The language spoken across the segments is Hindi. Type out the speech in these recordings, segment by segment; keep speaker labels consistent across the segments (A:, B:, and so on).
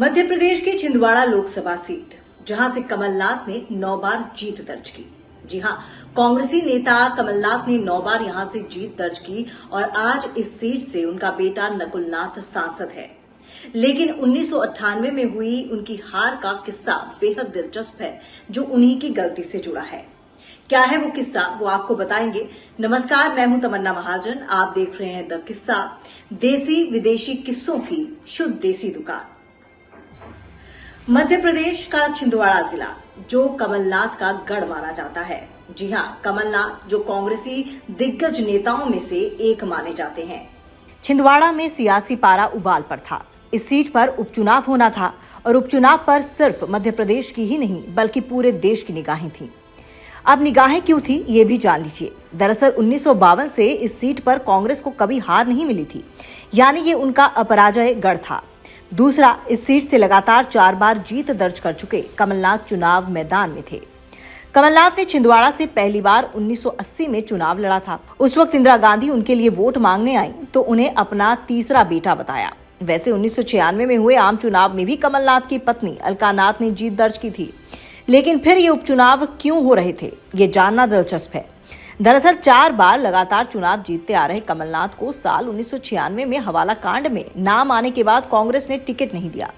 A: मध्य प्रदेश की छिंदवाड़ा लोकसभा सीट, जहां से कमलनाथ ने 9 बार जीत दर्ज की। जी हां, कांग्रेसी नेता कमलनाथ ने 9 बार यहां से जीत दर्ज की और आज इस सीट से उनका बेटा नकुलनाथ सांसद है। लेकिन 1998 में हुई उनकी हार का किस्सा बेहद दिलचस्प है, जो उन्हीं की गलती से जुड़ा है। क्या है वो किस्सा, वो आपको बताएंगे। नमस्कार, मैं हूं तमन्ना महाजन। आप देख रहे हैं द किस्सा, देसी विदेशी किस्सों की शुद्ध देसी दुकान। मध्य प्रदेश का छिंदवाड़ा जिला, जो कमलनाथ का गढ़ माना जाता है। जी हां, कमलनाथ जो कांग्रेसी दिग्गज नेताओं में से एक माने जाते हैं।
B: छिंदवाड़ा में सियासी पारा उबाल पर था। इस सीट पर उपचुनाव होना था और उपचुनाव पर सिर्फ मध्य प्रदेश की ही नहीं बल्कि पूरे देश की निगाहें थीं। अब निगाहें क्यों थी, ये भी जान लीजिए। दरअसल 1952 से इस सीट पर कांग्रेस को कभी हार नहीं मिली थी, यानी ये उनका अपराजय गढ़ था। दूसरा, इस सीट से लगातार 4 बार जीत दर्ज कर चुके कमलनाथ चुनाव मैदान में थे। कमलनाथ ने छिंदवाड़ा से पहली बार 1980 में चुनाव लड़ा था। उस वक्त इंदिरा गांधी उनके लिए वोट मांगने आई तो उन्हें अपना तीसरा बेटा बताया। वैसे 1996 में हुए आम चुनाव में भी कमलनाथ की पत्नी अलका नाथ ने जीत दर्ज की थी। लेकिन फिर ये उपचुनाव क्यों हो रहे थे, ये जानना दिलचस्प है। दरअसल 4 बार लगातार चुनाव जीतते आ रहे कमलनाथ को साल 1996 में हवाला कांड में नाम आने के बाद कांग्रेस ने टिकट नहीं दिया।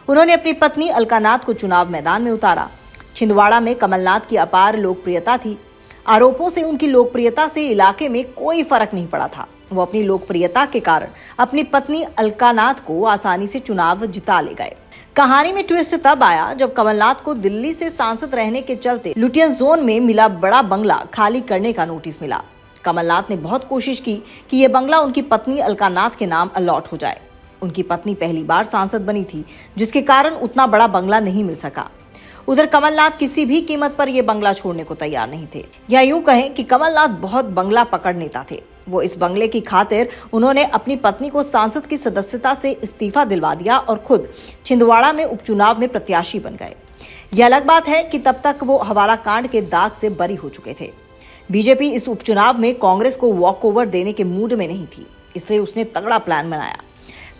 B: उन्होंने अपनी पत्नी अलका नाथ को चुनाव मैदान में उतारा। छिंदवाड़ा में कमलनाथ की अपार लोकप्रियता थी। आरोपों से उनकी लोकप्रियता से इलाके में कोई फर्क नहीं पड़ा था। वो अपनी लोकप्रियता के कारण अपनी पत्नी अलका नाथ को आसानी से चुनाव जिता ले गए। कहानी में ट्विस्ट तब आया जब कमलनाथ को दिल्ली से सांसद रहने के चलते लुटियन जोन में मिला बड़ा बंगला खाली करने का नोटिस मिला। कमलनाथ ने बहुत कोशिश की कि यह बंगला उनकी पत्नी अलका नाथ के नाम अलॉट हो जाए। उनकी पत्नी पहली बार सांसद बनी थी, जिसके कारण उतना बड़ा बंगला नहीं मिल सका। उधर कमलनाथ किसी भी कीमत पर यह बंगला छोड़ने को तैयार नहीं थे, या यूं कहें कि कमलनाथ बहुत बंगला पकड़ नेता थे। वो इस बंगले की खातिर उन्होंने अपनी पत्नी को सांसद की सदस्यता से इस्तीफा दिलवा दिया और खुद छिंदवाड़ा में उपचुनाव में प्रत्याशी बन गए। यह अलग बात है कि तब तक वो हवाला कांड के दाग से बरी हो चुके थे। बीजेपी इस उपचुनाव में कांग्रेस को वॉकओवर देने के मूड में नहीं थी, इसलिए उसने तगड़ा प्लान बनाया।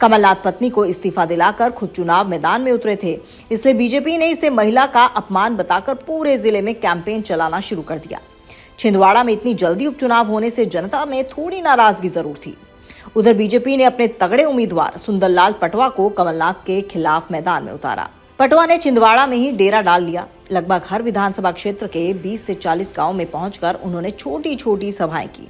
B: कमलनाथ पत्नी को इस्तीफा दिलाकर खुद चुनाव मैदान में उतरे थे, इसलिए बीजेपी ने इसे महिला का अपमान बताकर पूरे जिले में कैंपेन चलाना शुरू कर दिया। छिंदवाड़ा में इतनी जल्दी उपचुनाव होने से जनता में थोड़ी नाराजगी जरूर थी। उधर बीजेपी ने अपने तगड़े उम्मीदवार सुंदरलाल पटवा को कमलनाथ के खिलाफ मैदान में उतारा। पटवा ने छिंदवाड़ा में ही डेरा डाल लिया। लगभग हर विधानसभा क्षेत्र के 20 से 40 गांव में पहुंचकर उन्होंने छोटी छोटी सभाएं की।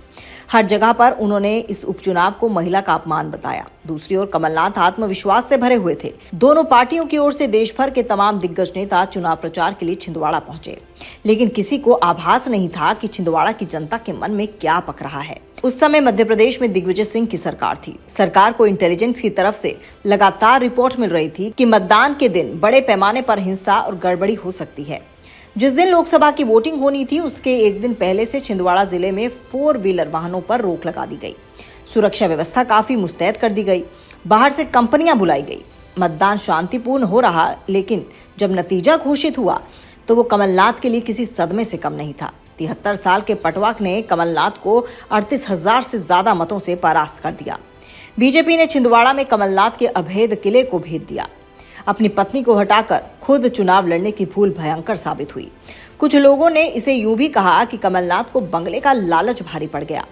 B: हर जगह पर उन्होंने इस उपचुनाव को महिला का अपमान बताया। दूसरी ओर कमलनाथ आत्मविश्वास से भरे हुए थे। दोनों पार्टियों की ओर से देश भर के तमाम दिग्गज नेता चुनाव प्रचार के लिए छिंदवाड़ा पहुंचे, लेकिन किसी को आभास नहीं था कि छिंदवाड़ा की जनता के मन में क्या पक रहा है। उस समय मध्य प्रदेश में दिग्विजय सिंह की सरकार थी। सरकार को इंटेलिजेंस की तरफ से लगातार रिपोर्ट मिल रही थी कि मतदान के दिन बड़े पैमाने पर हिंसा और गड़बड़ी हो सकती है। जिस दिन लोकसभा की वोटिंग होनी थी, उसके एक दिन पहले से छिंदवाड़ा जिले में 4 व्हीलर वाहनों पर रोक लगा दी गई। सुरक्षा व्यवस्था काफी मुस्तैद कर दी गई। बाहर से कंपनियां बुलाई गई। मतदान शांतिपूर्ण हो रहा, लेकिन जब नतीजा घोषित हुआ तो वो कमलनाथ के लिए किसी सदमे से कम नहीं था। 73 साल के पटवा ने कमलनाथ को 38,000 से ज्यादा मतों से परास्त कर दिया। बीजेपी ने छिंदवाड़ा में कमलनाथ के अभेद किले को भेद दिया। अपनी पत्नी को हटाकर खुद चुनाव लड़ने की भूल भयंकर साबित हुई। कुछ लोगों ने इसे यूं भी कहा कि कमलनाथ को बंगले का लालच भारी पड़ गया।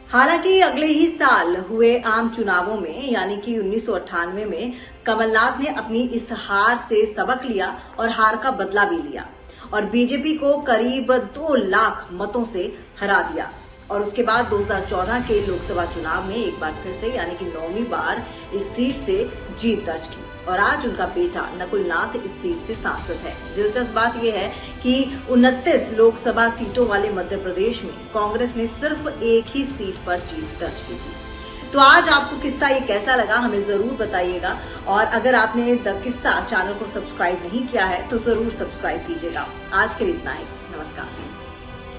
A: हालांकि अगले ही साल हुए आम चुनावों में, यानी कि 1998 में, कमलनाथ ने अपनी इस हार से सबक लिया और हार का बदला भी लिया और बीजेपी को करीब 2 लाख मतों से हरा दिया। और उसके बाद 2014 के लोकसभा चुनाव में एक बार फिर से, यानी कि 9वीं बार इस सीट से जीत दर्ज की और आज उनका बेटा नकुलनाथ इस सीट से सांसद है। दिलचस्प बात यह है कि 29 लोकसभा सीटों वाले मध्य प्रदेश में कांग्रेस ने सिर्फ एक ही सीट पर जीत दर्ज की थी। तो आज आपको किस्सा ये कैसा लगा, हमें जरूर बताइएगा। और अगर आपने द किस्सा चैनल को सब्सक्राइब नहीं किया है तो जरूर सब्सक्राइब कीजिएगा। आज के लिए इतना ही। नमस्कार।